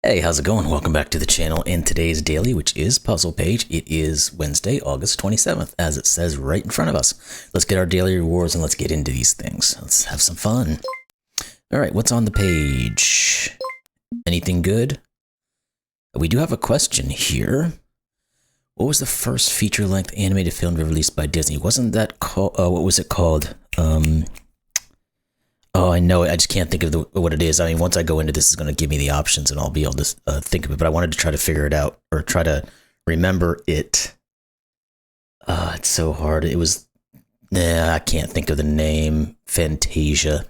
Hey, how's it going? Welcome back to the channel. In today's daily, which is Puzzle Page, it is Wednesday, August 27th, as it says right in front of us. Let's get our daily rewards and let's get into these things. Let's have some fun. All right, what's on the page? Anything good? We do have a question here. What was the first feature-length animated film released by Disney? Wasn't that called, what was it called? Oh, I know it. I just can't think of what it is. I mean, once I go into this, it's going to give me the options and I'll be able to think of it. But I wanted to try to figure it out or try to remember it. It's so hard. It was, I can't think of the name. Fantasia.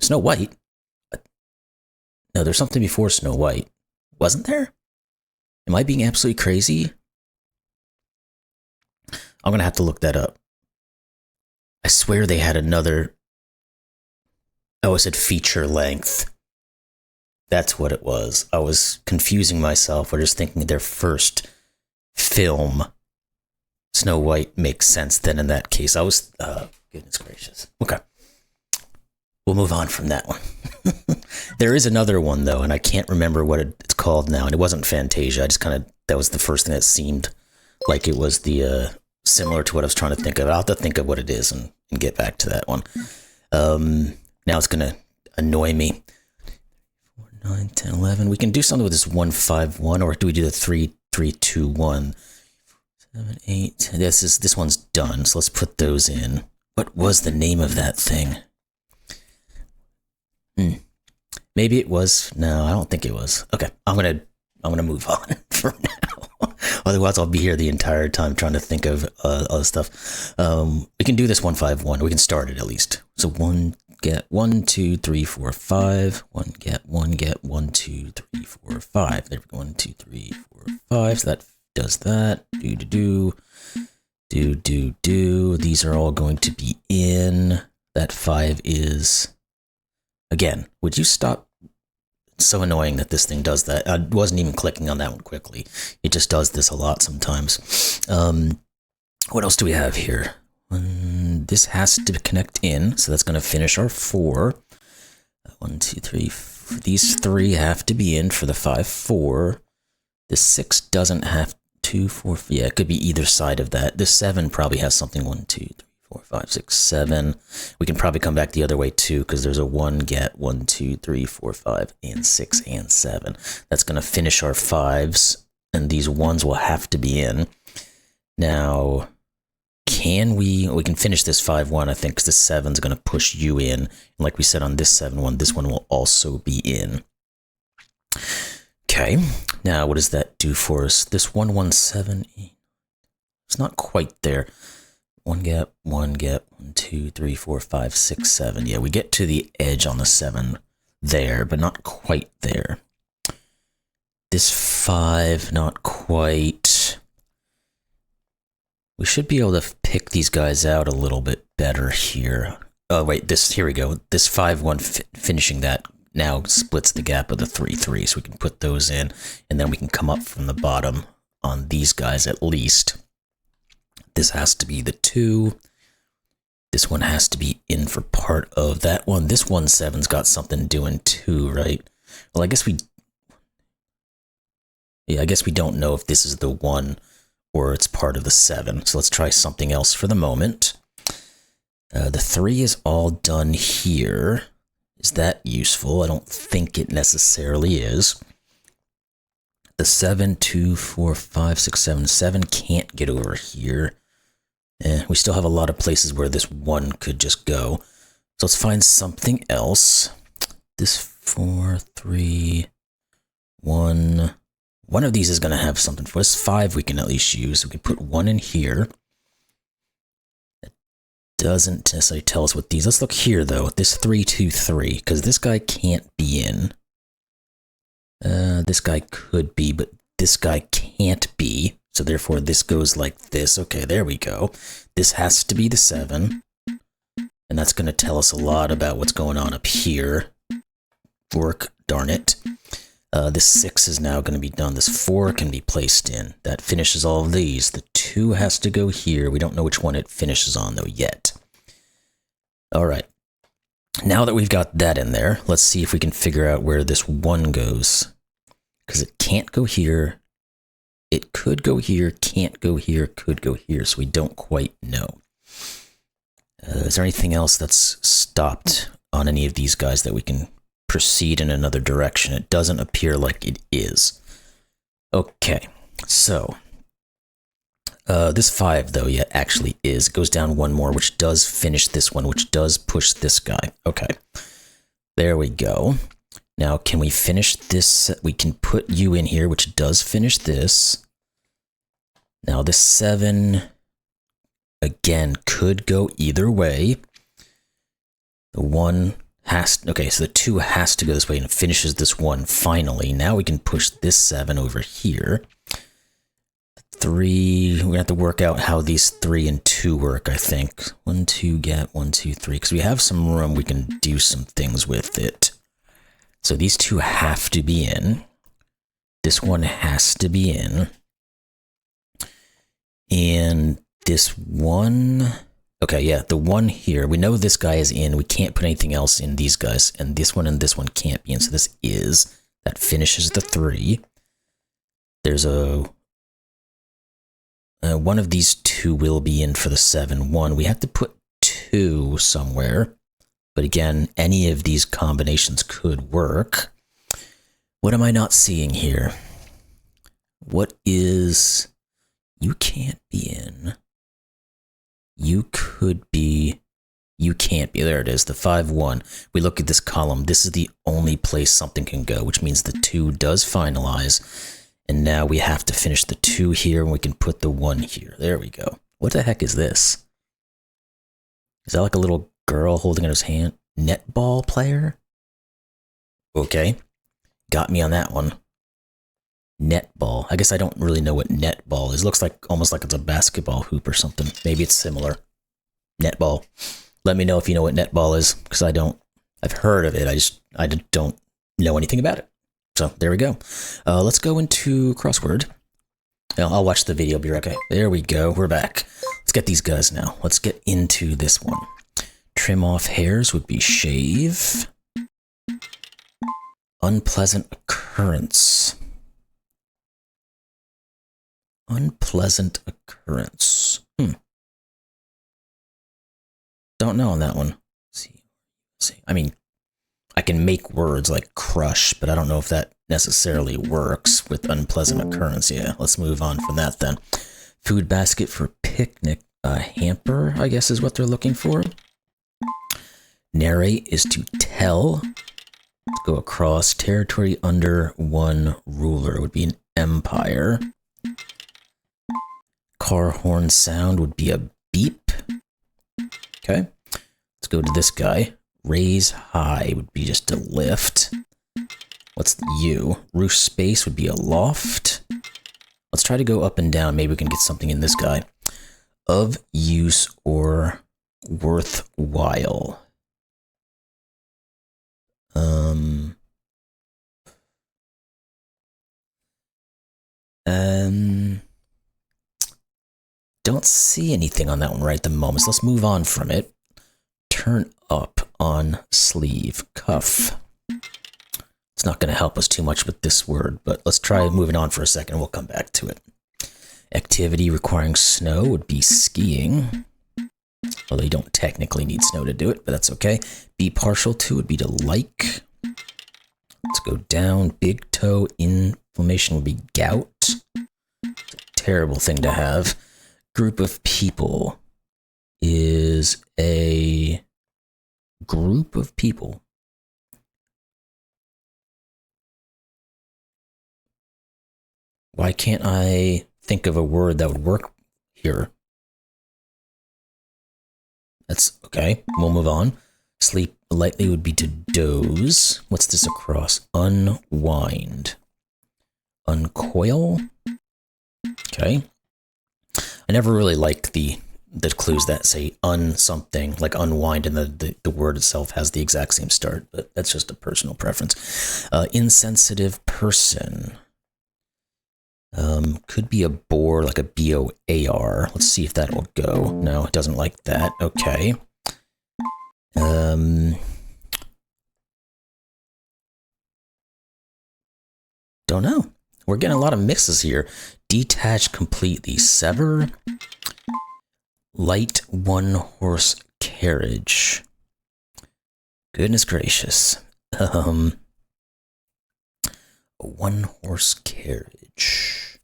Snow White. No, there's something before Snow White. Wasn't there? Am I being absolutely crazy? I'm going to have to look that up. I swear they had another... Oh, it said feature length. That's what it was. I was confusing myself. We're just thinking their first film. Snow White makes sense then in that case. I was, goodness gracious. Okay. We'll move on from that one. There is another one though, and I can't remember what it's called now. And it wasn't Fantasia. I just that was the first thing that seemed like it was the, similar to what I was trying to think of. I'll have to think of what it is and get back to that one. Now it's going to annoy me. 4, 9, 10, 11. We can do something with this 1, 5, 1, or do we do the 3, 3, 2, 1? 7, 8. This one's done, so let's put those in. What was the name of that thing? Maybe it was. No, I don't think it was. Okay, I'm gonna move on for now. Otherwise, I'll be here the entire time trying to think of other stuff. We can do this 1, 5, 1. We can start it at least. So 1. Get 1, 2, 3, 4, 5. 1 get 1, 2, 3, 4, 5. There we go. 1, 2, 3, 4, 5. So that does that. Do. These are all going to be in. That 5 is. Again, would you stop? It's so annoying that this thing does that. I wasn't even clicking on that one quickly. It just does this a lot sometimes. What else do we have here? This has to connect in, so that's going to finish our 4. 1, 2, 3. These 3 have to be in for the 5, 4. The 6 doesn't have 2, 4. Yeah, it could be either side of that. The 7 probably has something 1, 2, 3, 4, 5, 6, 7. We can probably come back the other way too, because there's a 1 get 1, 2, 3, 4, 5, and 6 and 7. That's going to finish our 5s, and these 1s will have to be in. Now. Can we can finish this 5-1, I think, because the 7's going to push you in. And like we said on this 7-1, this one will also be in. Okay, now what does that do for us? This 117, it's not quite there. 1 get 1, 2, 3, 4, 5, 6, 7. Yeah, we get to the edge on the 7 there, but not quite there. This 5, not quite. We should be able to pick these guys out a little bit better here. Oh, wait, here we go. This 5-1 finishing that now splits the gap of the 3-3, so we can put those in, and then we can come up from the bottom on these guys at least. This has to be the 2. This one has to be in for part of that one. This 1-7's got something doing too, right? Well, I guess we don't know if this is the 1 or it's part of the 7. So let's try something else for the moment. The 3 is all done here. Is that useful? I don't think it necessarily is. The 7, 2, 4, 5, 6, 7, 7 can't get over here. We still have a lot of places where this 1 could just go. So let's find something else. This 4, 3, 1... One of these is going to have something for us. 5 we can at least use. We can put 1 in here. That doesn't necessarily tell us what these... Let's look here, though. This 3, 2, 3. Because this guy can't be in. This guy could be, but this guy can't be. So therefore, this goes like this. Okay, there we go. This has to be the 7. And that's going to tell us a lot about what's going on up here. Work, darn it. This 6 is now going to be done. This 4 can be placed in. That finishes all of these. The 2 has to go here. We don't know which one it finishes on, though, yet. All right. Now that we've got that in there, let's see if we can figure out where this 1 goes. Because can't go here. It could go here, can't go here, could go here, so we don't quite know. Is there anything else that's stopped on any of these guys that we can proceed in another direction? It doesn't appear like it is. Okay, so this 5, though, yeah, actually is. It goes down one more, which does finish this one, which does push this guy. Okay, there we go. Now, can we finish this? We can put you in here, which does finish this. Now, this 7, again, could go either way. The 1 has... Okay, so the 2 has to go this way and it finishes this 1 finally. Now we can push this 7 over here. 3, we're going to have to work out how these 3 and 2 work, I think. 1, 2, get 1, 2, 3. Because we have some room, we can do some things with it. So these 2 have to be in. This 1 has to be in. And this 1... Okay, yeah, the 1 here. We know this guy is in. We can't put anything else in these guys. And this one can't be in. So this is. That finishes the 3. There's a... one of these 2 will be in for the 7. 1, we have to put 2 somewhere. But again, any of these combinations could work. What am I not seeing here? What is... You can't be in. You could be... You can't be. There it is, the 5, 1. We look at this column. This is the only place something can go, which means the 2 does finalize. And now we have to finish the 2 here, and we can put the 1 here. There we go. What the heck is this? Is that like a little girl holding in his hand? Netball player? Okay. Got me on that one. Netball. I guess I don't really know what netball is. Looks like almost like it's a basketball hoop or something. Maybe it's similar. Netball. Let me know if you know what netball is, because I don't. I've heard of it. I don't know anything about it. So there we go. Let's go into crossword. I'll watch the video. Be right back. There we go. We're back. Let's get these guys now. Let's get into this one. Trim off hairs would be shave. Unpleasant occurrence. Unpleasant occurrence. Don't know on that one. Let's see. I mean, I can make words like crush, but I don't know if that necessarily works with unpleasant occurrence. Yeah, let's move on from that then. Food basket for picnic. Hamper, I guess, is what they're looking for. Narrate is to tell. Let's go across. Territory under one ruler would be an empire. Car horn sound would be a beep. Okay. Let's go to this guy. Raise high would be just a lift. What's the U? Roof space would be a loft. Let's try to go up and down. Maybe we can get something in this guy. Of use or worthwhile. Don't see anything on that one right at the moment, so let's move on from it. Turn up on sleeve. Cuff. It's not going to help us too much with this word, but let's try moving on for a second and we'll come back to it. Activity requiring snow would be skiing. Although you don't technically need snow to do it, but that's okay. Be partial to would be to like. Let's go down. Big toe inflammation would be gout. It's a terrible thing to have. Group of people is a group of people. Why can't I think of a word that would work here? That's okay. We'll move on. Sleep lightly would be to doze. What's this across? Unwind. Uncoil. Okay. I never really like the clues that say something, like unwind, and the word itself has the exact same start, but that's just a personal preference. Insensitive person. Could be a bore, like a B-O-A-R. Let's see if that will go. No, it doesn't like that. Okay. Don't know. we're getting a lot of mixes here. Detach completely. Sever. Light one-horse carriage. Goodness gracious. A one-horse carriage.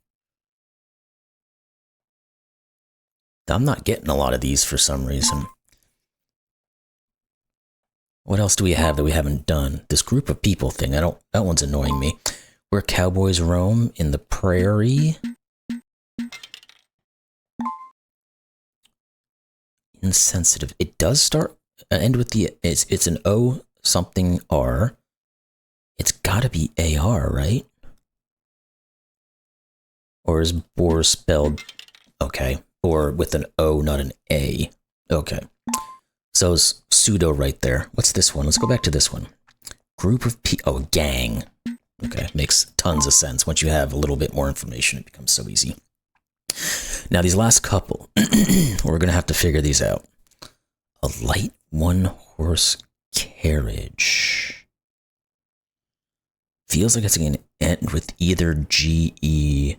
I'm not getting a lot of these for some reason. What else do we have that we haven't done? This group of people thing, that one's annoying me. Where cowboys roam in the prairie. Insensitive. It does start end with the it's an O something R. It's gotta be AR, right? Or is boar spelled okay. Or with an O, not an A. Okay. So it's pseudo right there. What's this one? Let's go back to this one. Group of people. Oh, gang. Okay, makes tons of sense. Once you have a little bit more information, it becomes so easy. Now, these last couple, we're going to have to figure these out. A light one-horse carriage. Feels like it's going to end with either GE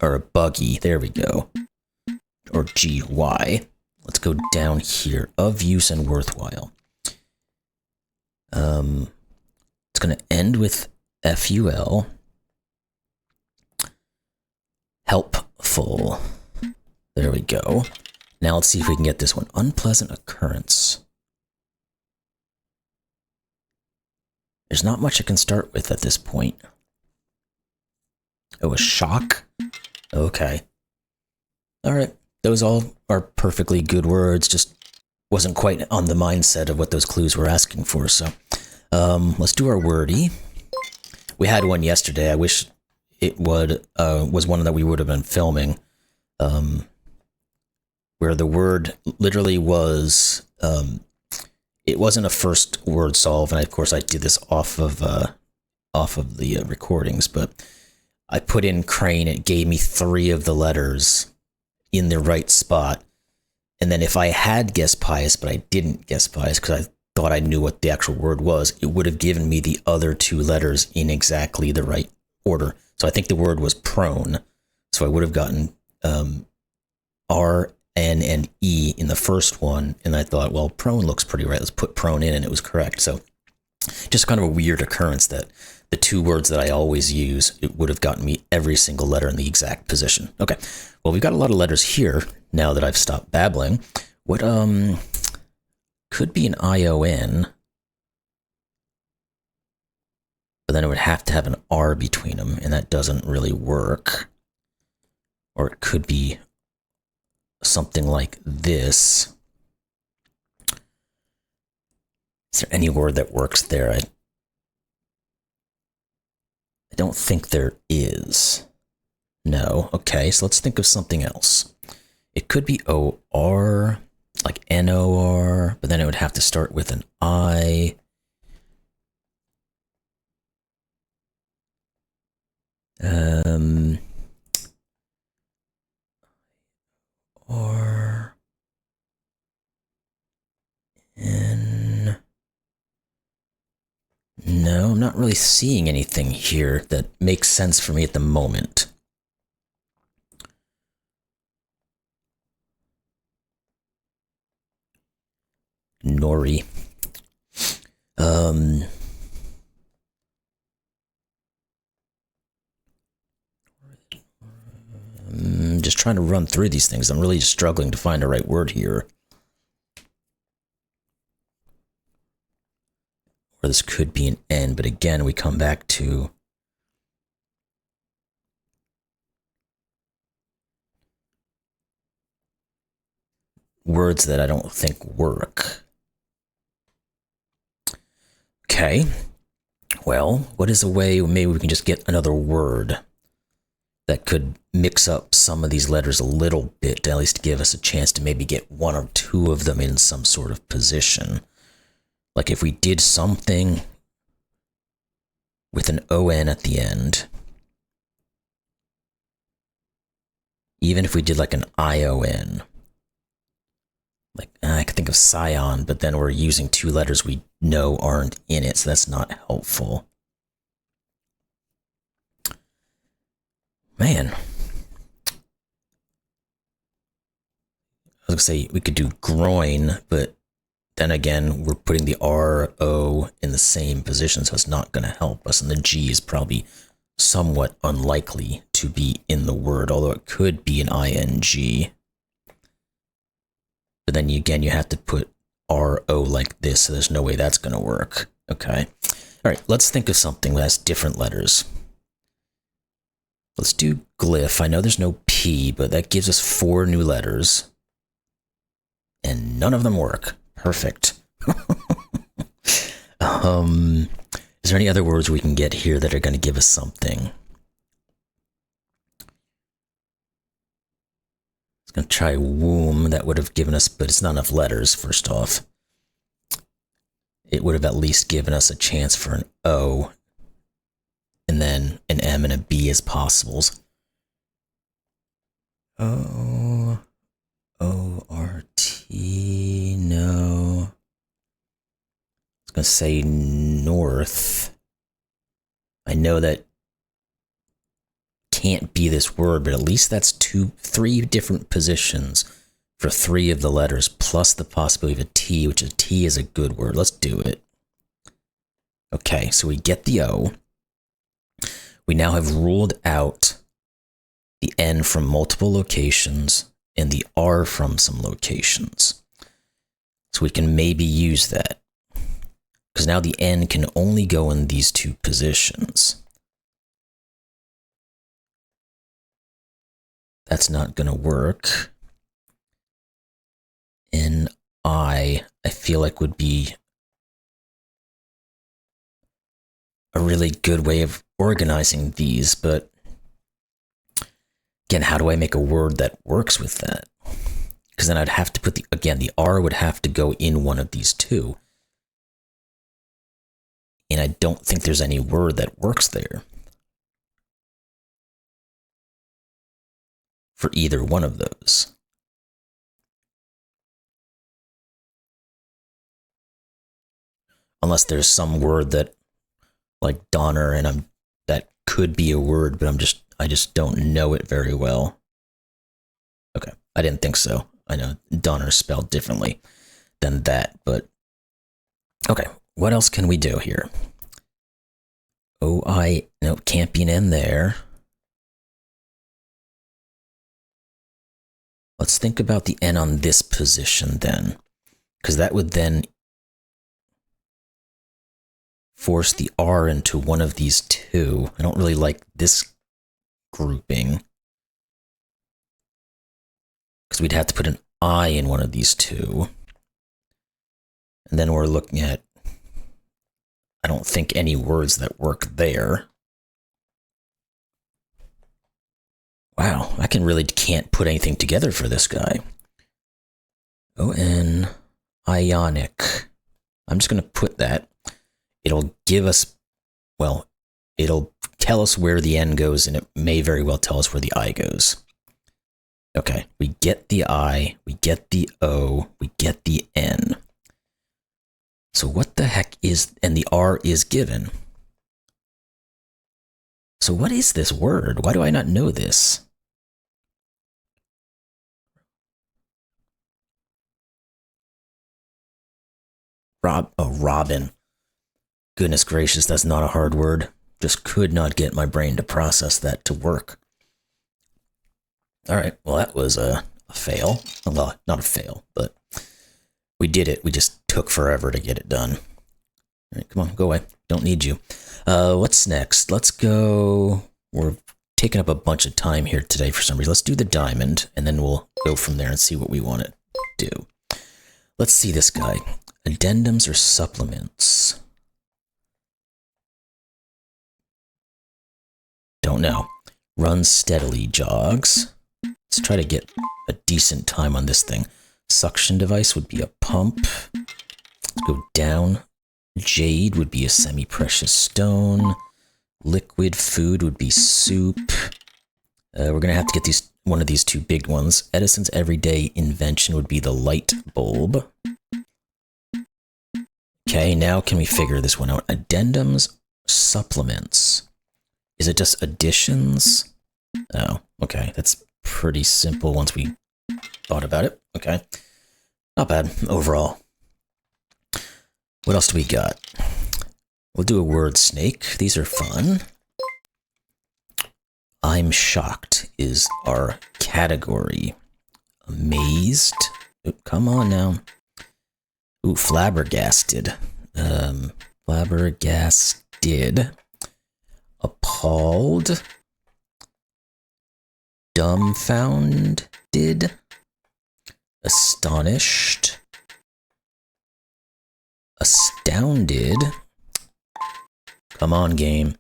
or a buggy. There we go. Or GY. Let's go down here. Of use and worthwhile. It's going to end with FUL. Helpful. There we go. Now let's see if we can get this one. Unpleasant occurrence. There's not much I can start with at this point. Oh, a shock? Okay. Alright. Those all are perfectly good words, just wasn't quite on the mindset of what those clues were asking for, so. Let's do our wordy. We had one yesterday. I wish it was one that we would have been filming, where the word literally was, it wasn't a first word solve, and of course I did this off of the recordings, but I put in crane, it gave me 3 of the letters in the right spot, and then if I had guessed pious, but I didn't guess pious because I thought I knew what the actual word was, it would have given me the other 2 letters in exactly the right order. So I think the word was prone. So I would have gotten R, N, and E in the first one. And I thought, well, prone looks pretty right. Let's put prone in, and it was correct. So just kind of a weird occurrence that the 2 words that I always use, it would have gotten me every single letter in the exact position. Okay, well, we've got a lot of letters here now that I've stopped babbling. What could be an ION, but then it would have to have an R between them, and that doesn't really work. Or it could be something like this. Is there any word that works there? I don't think there is. No. Okay, so let's think of something else. It could be OR, like NOR, but then it would have to start with an I. Or N. No, I'm not really seeing anything here that makes sense for me at the moment. Nori. I'm just trying to run through these things. I'm really struggling to find the right word here. Or this could be an N, but again, we come back to words that I don't think work. Okay. Well, what is a way maybe we can just get another word that could mix up some of these letters a little bit to at least give us a chance to maybe get 1 or 2 of them in some sort of position. Like if we did something with an ON at the end, even if we did like an ION, like I could think of scion, but then we're using 2 letters we know aren't in it, so that's not helpful. Man. I was gonna say we could do groin, but then again, we're putting the R-O in the same position, so it's not going to help us. And the G is probably somewhat unlikely to be in the word, although it could be an ing. But then again, you have to put R-O like this, so there's no way that's going to work. Okay. All right, let's think of something that has different letters. Let's do glyph. I know there's no P, but that gives us 4 new letters. And none of them work. Perfect. Is there any other words we can get here that are going to give us something? I was going to try womb. That would have given us, but it's not enough letters, first off. It would have at least given us a chance for an O, and then an M and a B as possibles. O-R-T, no. I was going to say north. I know that can't be this word, but at least that's 3 different positions for 3 of the letters, plus the possibility of a T, which a T is a good word. Let's do it. Okay, so we get the O. We now have ruled out the N from multiple locations and the R from some locations. So we can maybe use that. Because now the N can only go in these 2 positions. That's not going to work. N-I feel like would be a really good way of organizing these, but again, how do I make a word that works with that? Because then I'd have to put the R would have to go in one of these 2. And I don't think there's any word that works there for either one of those. Unless there's some word that, like Donner, and that could be a word, but I just don't know it very well. Okay, I didn't think so. I know Donner is spelled differently than that, but okay, what else can we do here? O-I, no, can't be an N there. Let's think about the N on this position then, because that would then force the R into one of these 2. I don't really like this grouping, because we'd have to put an I in one of these 2. And then we're looking at, I don't think, any words that work there. Wow, I can't put anything together for this guy. O-N, ionic. I'm just going to put that. It'll give us, well, it'll tell us where the N goes, and it may very well tell us where the I goes. Okay, we get the I, we get the O, we get the N. So what the heck is, and the R is given. So what is this word? Why do I not know this? Robin. Goodness gracious, that's not a hard word. Just could not get my brain to process that to work. All right, well, that was a fail. Well, not a fail, but we did it. We just took forever to get it done. All right, come on, go away. Don't need you. What's next? Let's go. We're taking up a bunch of time here today for some reason. Let's do the diamond, and then we'll go from there and see what we want to do. Let's see this guy. Addendums or supplements? Don't know. Runs steadily, jogs. Let's try to get a decent time on this thing. Suction device would be a pump. Let's go down. Jade would be a semi-precious stone. Liquid food would be soup. We're going to have to get one of these 2 big ones. Edison's everyday invention would be the light bulb. Okay, now can we figure this one out? Addendums, supplements. Is it just additions? Oh, okay. That's pretty simple once we thought about it. Okay. Not bad overall. What else do we got? We'll do a word snake. These are fun. I'm shocked is our category. Amazed. Ooh, come on now. Ooh, flabbergasted. Flabbergasted. Appalled. Dumbfounded. Astonished. Astounded. Come on, game.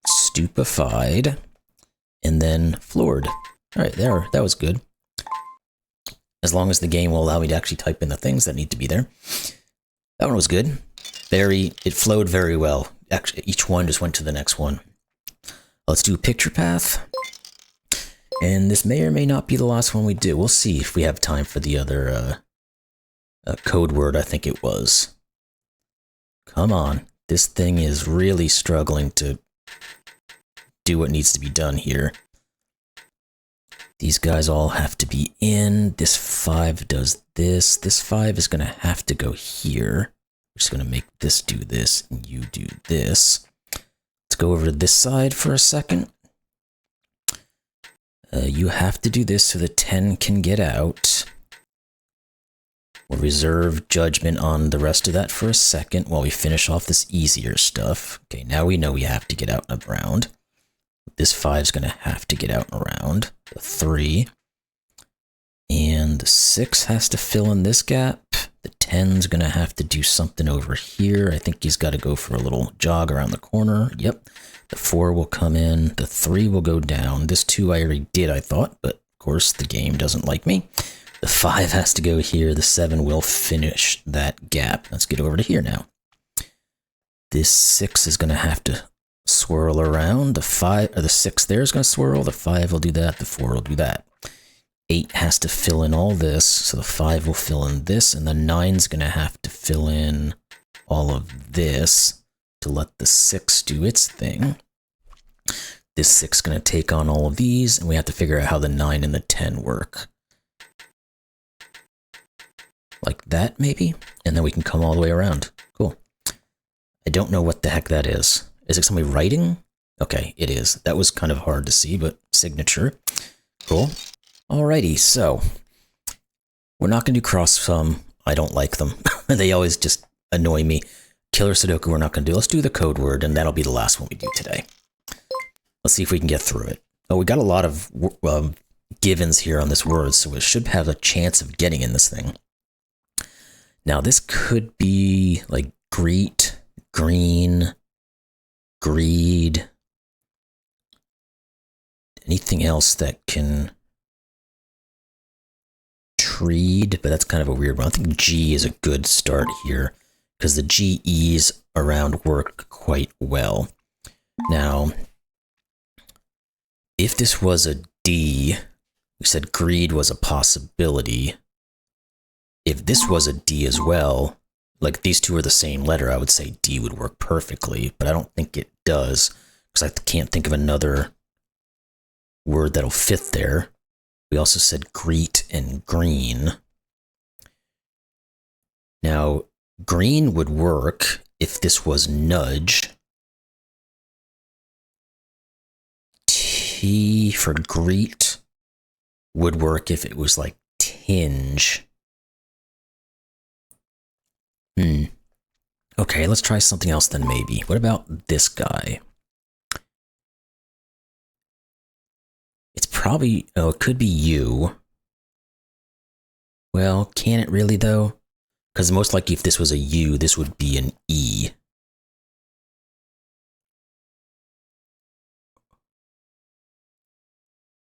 Stupefied. And then floored. Alright, there. That was good. As long as the game will allow me to actually type in the things that need to be there. That one was good. It flowed very well. Actually, each one just went to the next one. Let's do picture path. And this may or may not be the last one we do. We'll see if we have time for the other code word, I think it was. Come on. This thing is really struggling to do what needs to be done here. These guys all have to be in. This 5 does this. This 5 is going to have to go here. We're just going to make this do this, and you do this. Let's go over to this side for a second. You have to do this so the 10 can get out. We'll reserve judgment on the rest of that for a second while we finish off this easier stuff. Okay, now we know we have to get out and around. This 5 is going to have to get out and around. The 3. And the 6 has to fill in this gap. The 10's going to have to do something over here. I think he's got to go for a little jog around the corner. Yep. The 4 will come in. The 3 will go down. This 2 I already did, I thought, but of course the game doesn't like me. The 5 has to go here. The 7 will finish that gap. Let's get over to here now. This 6 is going to have to swirl around. The 5 or the 6 there is going to swirl. The 5 will do that. The 4 will do that. 8 has to fill in all this, so the 5 will fill in this, and the 9's going to have to fill in all of this to let the 6 do its thing. This 6 is going to take on all of these, and we have to figure out how the 9 and the 10 work. Like that, maybe? And then we can come all the way around. Cool. I don't know what the heck that is. Is it somebody writing? Okay, it is. That was kind of hard to see, but signature. Cool. Alrighty, so we're not going to do cross-sum. I don't like them. They always just annoy me. Killer Sudoku we're not going to do. Let's do the code word, and that'll be the last one we do today. Let's see if we can get through it. Oh, we got a lot of givens here on this word, so it should have a chance of getting in this thing. Now, this could be like greet, green, greed, anything else that can treed, but that's kind of a weird one. I think G is a good start here because the GEs around work quite well. Now, if this was a D, we said greed was a possibility. If this was a D as well, like these two are the same letter, I would say D would work perfectly, but I don't think it does because I can't think of another word that'll fit there. We also said greet and green. Now, green would work if this was nudge. T for greet would work if it was like tinge. Okay, let's try something else then maybe. What about this guy? It's probably, oh, it could be you. Well, can it really though? Because most likely if this was a U, this would be an E.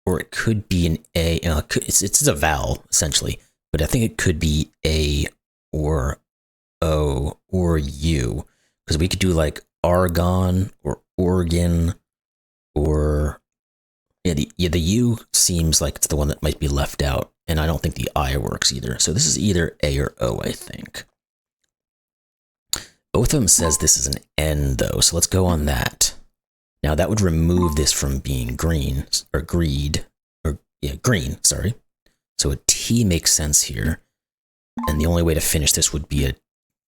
Or it could be an A. It's a vowel, essentially. But I think it could be A or O or U. Because we could do like argon or organ or... Yeah, the U seems like it's the one that might be left out. And I don't think the I works either. So this is either A or O, I think. Both of them says this is an N, though. So let's go on that. Now that would remove this from being green, or green, sorry. So a T makes sense here. And the only way to finish this would be a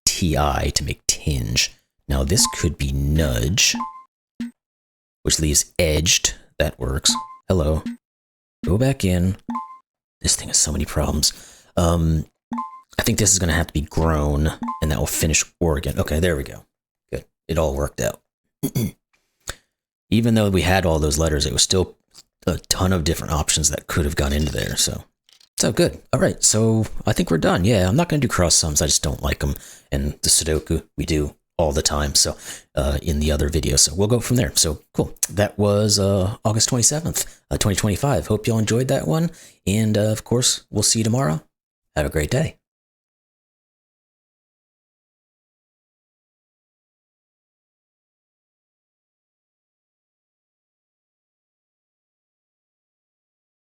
TI to make tinge. Now this could be nudge, which leaves edged. That works. Hello. Go back in. This thing has so many problems. I think this is going to have to be grown, and that will finish Oregon. Okay, there we go. Good. It all worked out. Even though we had all those letters, it was still a ton of different options that could have gone into there. So good. All right, so I think we're done. Yeah, I'm not going to do cross sums. I just don't like them. And the Sudoku, we do all the time. So in the other video. So we'll go from there. So cool. That was August 27th, 2025. Hope y'all enjoyed that one. And of course, we'll see you tomorrow. Have a great day.